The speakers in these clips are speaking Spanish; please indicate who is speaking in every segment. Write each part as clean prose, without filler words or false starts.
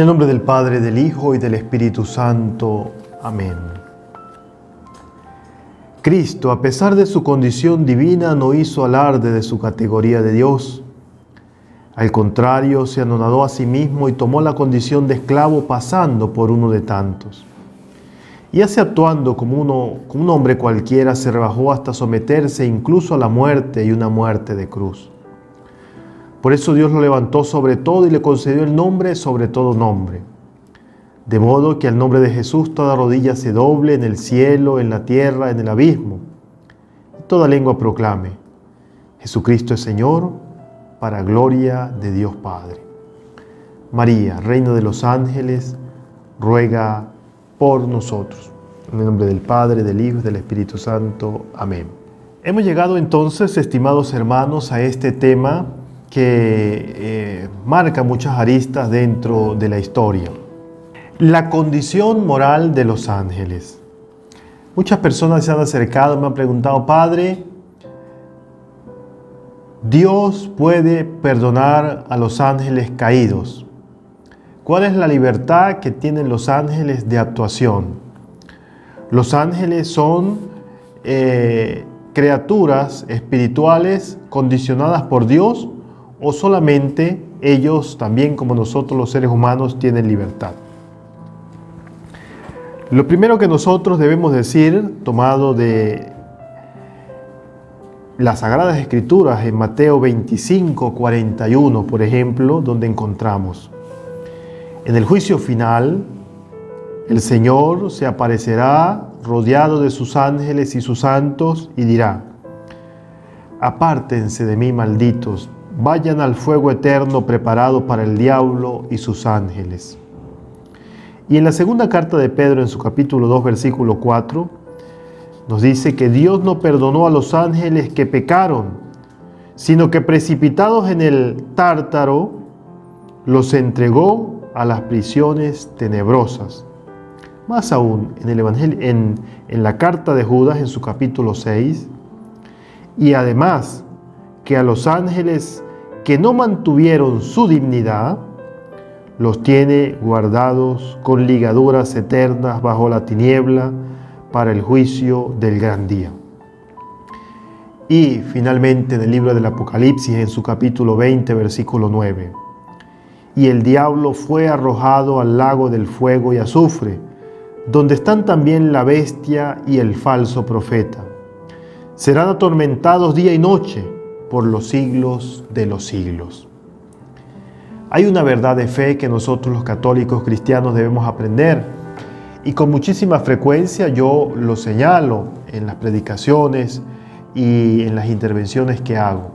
Speaker 1: En el nombre del Padre, del Hijo y del Espíritu Santo. Amén. Cristo, a pesar de su condición divina, no hizo alarde de su categoría de Dios. Al contrario, se anonadó a sí mismo y tomó la condición de esclavo, pasando por uno de tantos. Y así, actuando como un hombre cualquiera, se rebajó hasta someterse incluso a la muerte, y una muerte de cruz. Por eso Dios lo levantó sobre todo y le concedió el nombre sobre todo nombre. De modo que al nombre de Jesús toda rodilla se doble en el cielo, en la tierra, en el abismo. Y toda lengua proclame: Jesucristo es Señor, para gloria de Dios Padre. María, Reina de los ángeles, ruega por nosotros. En el nombre del Padre, del Hijo y del Espíritu Santo. Amén. Hemos llegado entonces, estimados hermanos, a este tema que marca muchas aristas dentro de la historia. La condición moral de los ángeles. Muchas personas se han acercado y me han preguntado: Padre, ¿Dios puede perdonar a los ángeles caídos? ¿Cuál es la libertad que tienen los ángeles de actuación? Los ángeles son criaturas espirituales condicionadas por Dios, ¿o solamente ellos, también como nosotros los seres humanos, tienen libertad? Lo primero que nosotros debemos decir, tomado de las Sagradas Escrituras, en Mateo 25, 41, por ejemplo, donde encontramos: en el juicio final, el Señor se aparecerá rodeado de sus ángeles y sus santos y dirá: apártense de mí, malditos, vayan al fuego eterno preparado para el diablo y sus ángeles. Y en la segunda carta de Pedro, en su capítulo 2, versículo 4, nos dice que Dios no perdonó a los ángeles que pecaron, sino que precipitados en el Tártaro, los entregó a las prisiones tenebrosas. Más aún, en el Evangelio, en la carta de Judas, en su capítulo 6, y además que a los ángeles que no mantuvieron su dignidad, los tiene guardados con ligaduras eternas bajo la tiniebla para el juicio del gran día. Y finalmente, en el libro del Apocalipsis, en su capítulo 20, versículo 9, y el diablo fue arrojado al lago del fuego y azufre, donde están también la bestia y el falso profeta. Serán atormentados día y noche por los siglos de los siglos. Hay una verdad de fe que nosotros los católicos cristianos debemos aprender, y con muchísima frecuencia yo lo señalo en las predicaciones y en las intervenciones que hago,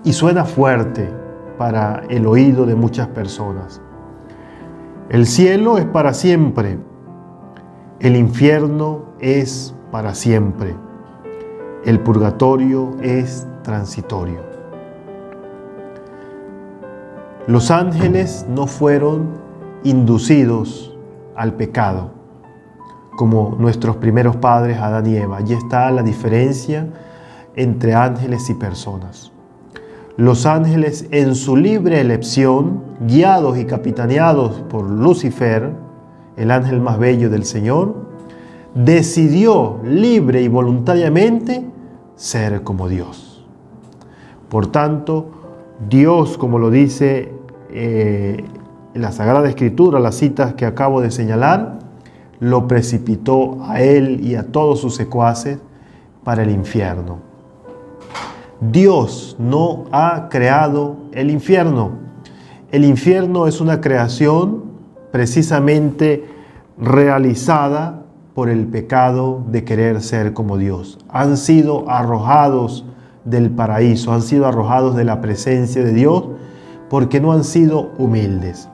Speaker 1: y suena fuerte para el oído de muchas personas. El cielo es para siempre, el infierno es para siempre, el purgatorio es transitorio. Los ángeles no fueron inducidos al pecado, como nuestros primeros padres Adán y Eva. Allí está la diferencia entre ángeles y personas. Los ángeles, en su libre elección, guiados y capitaneados por Lucifer, el ángel más bello del Señor, decidió libre y voluntariamente ser como Dios. Por tanto, Dios, como lo dice en la Sagrada Escritura, las citas que acabo de señalar, lo precipitó a él y a todos sus secuaces para el infierno. Dios no ha creado el infierno. El infierno es una creación precisamente realizada por el pecado de querer ser como Dios. Han sido arrojados del paraíso, han sido arrojados de la presencia de Dios porque no han sido humildes.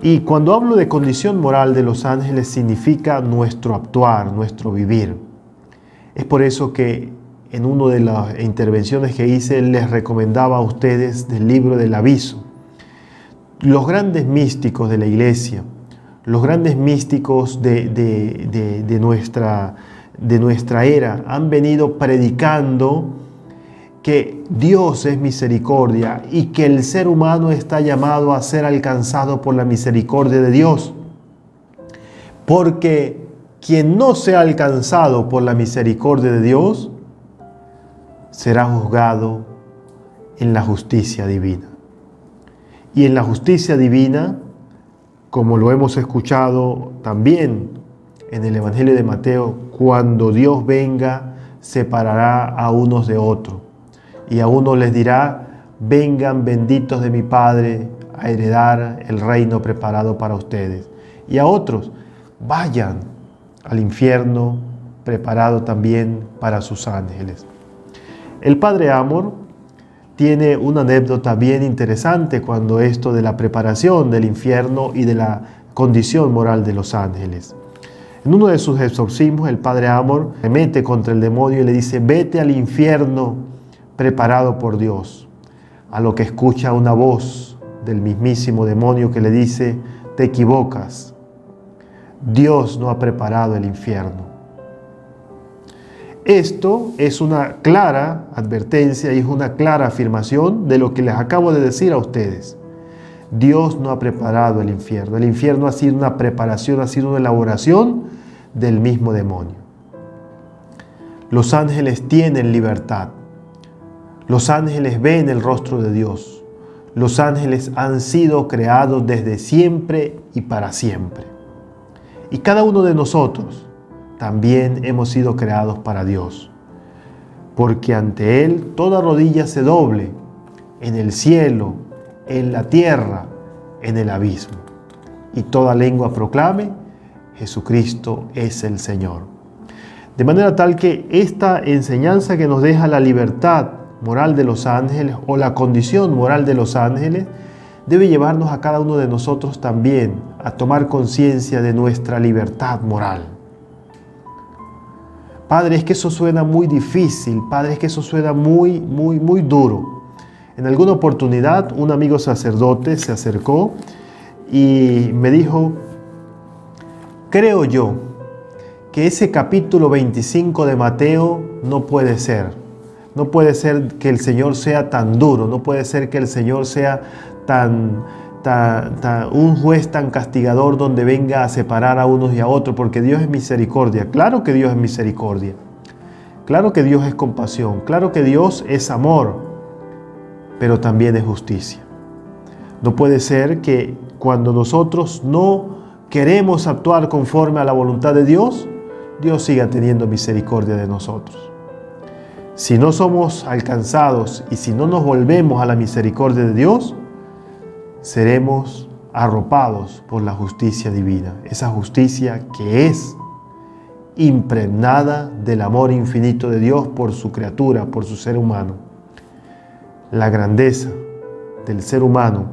Speaker 1: Y cuando hablo de condición moral de los ángeles, significa nuestro actuar, nuestro vivir. Es por eso que en una de las intervenciones que hice les recomendaba a ustedes del libro del aviso. Los grandes místicos de la Iglesia, los grandes místicos de nuestra era han venido predicando que Dios es misericordia y que el ser humano está llamado a ser alcanzado por la misericordia de Dios. Porque quien no sea alcanzado por la misericordia de Dios será juzgado en la justicia divina. Y en la justicia divina, como lo hemos escuchado también en el Evangelio de Mateo, cuando Dios venga, separará a unos de otros. Y a unos les dirá: vengan benditos de mi Padre a heredar el reino preparado para ustedes. Y a otros: vayan al infierno preparado también para sus ángeles. El Padre Amor tiene una anécdota bien interesante cuando esto de la preparación del infierno y de la condición moral de los ángeles. En uno de sus exorcismos, el Padre Amor se mete contra el demonio y le dice: vete al infierno preparado por Dios. A lo que escucha una voz del mismísimo demonio que le dice: te equivocas. Dios no ha preparado el infierno. Esto es una clara advertencia y es una clara afirmación de lo que les acabo de decir a ustedes. Dios no ha preparado el infierno. El infierno ha sido una preparación, ha sido una elaboración del mismo demonio. Los ángeles tienen libertad. Los ángeles ven el rostro de Dios. Los ángeles han sido creados desde siempre y para siempre. Y cada uno de nosotros también hemos sido creados para Dios, porque ante Él toda rodilla se doble, en el cielo, en la tierra, en el abismo, y toda lengua proclame: Jesucristo es el Señor. De manera tal que esta enseñanza que nos deja la libertad moral de los ángeles, o la condición moral de los ángeles, debe llevarnos a cada uno de nosotros también a tomar conciencia de nuestra libertad moral. Padre, es que eso suena muy difícil. Padre, es que eso suena muy duro. En alguna oportunidad, un amigo sacerdote se acercó y me dijo: creo yo que ese capítulo 25 de Mateo no puede ser. No puede ser que el Señor sea tan duro. No puede ser que el Señor sea un juez tan castigador donde venga a separar a unos y a otros, porque Dios es misericordia. Claro que Dios es misericordia, claro que Dios es compasión, claro que Dios es amor, pero también es justicia. No puede ser que cuando nosotros no queremos actuar conforme a la voluntad de Dios, Dios siga teniendo misericordia de nosotros. Si no somos alcanzados y si no nos volvemos a la misericordia de Dios, seremos arropados por la justicia divina, esa justicia que es impregnada del amor infinito de Dios por su criatura, por su ser humano. La grandeza del ser humano,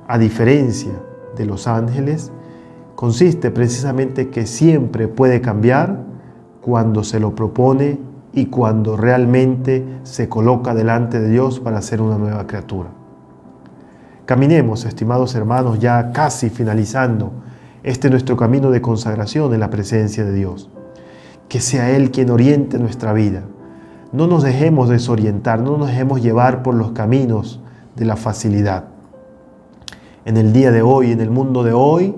Speaker 1: a diferencia de los ángeles, consiste precisamente que siempre puede cambiar cuando se lo propone y cuando realmente se coloca delante de Dios para ser una nueva criatura. Caminemos, estimados hermanos, ya casi finalizando nuestro camino de consagración en la presencia de Dios. Que sea Él quien oriente nuestra vida. No nos dejemos desorientar, no nos dejemos llevar por los caminos de la facilidad. En el día de hoy, en el mundo de hoy,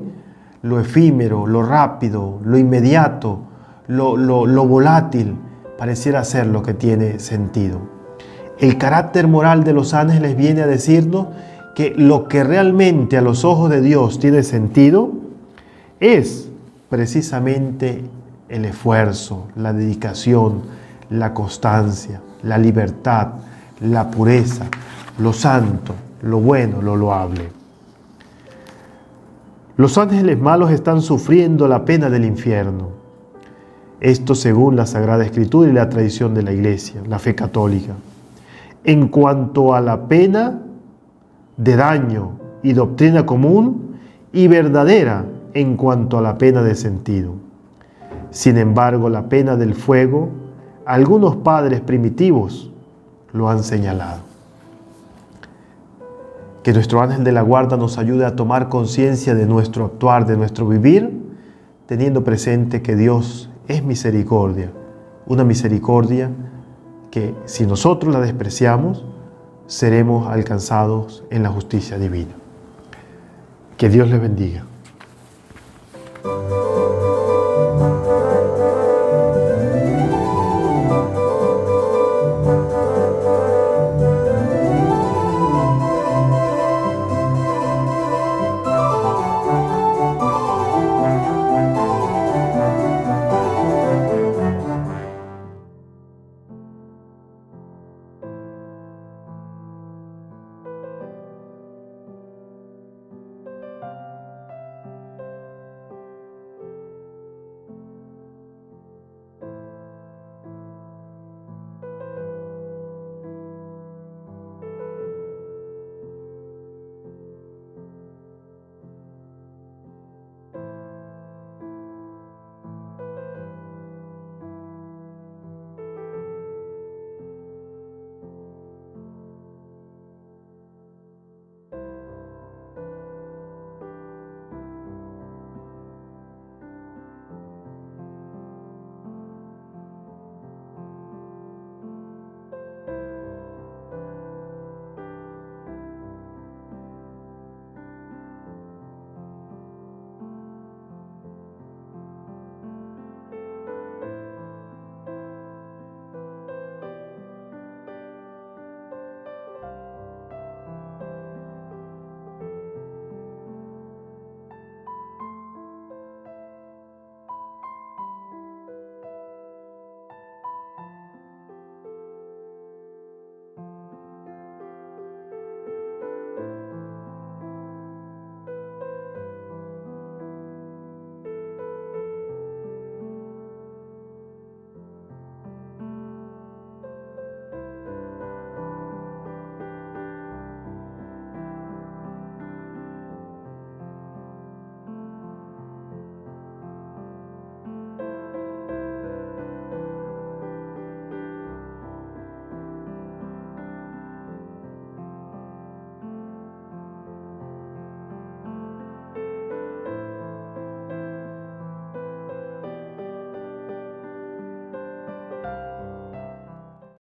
Speaker 1: lo efímero, lo rápido, lo inmediato, lo volátil, pareciera ser lo que tiene sentido. El carácter moral de los ángeles viene a decirnos que lo que realmente a los ojos de Dios tiene sentido es precisamente el esfuerzo, la dedicación, la constancia, la libertad, la pureza, lo santo, lo bueno, lo loable. Los ángeles malos están sufriendo la pena del infierno. Esto según la Sagrada Escritura y la tradición de la Iglesia, la fe católica. En cuanto a la pena de daño y doctrina común, y verdadera en cuanto a la pena de sentido. Sin embargo, la pena del fuego, algunos padres primitivos lo han señalado. Que nuestro ángel de la guarda nos ayude a tomar conciencia de nuestro actuar, de nuestro vivir, teniendo presente que Dios es misericordia, una misericordia que si nosotros la despreciamos, seremos alcanzados en la justicia divina. Que Dios les bendiga.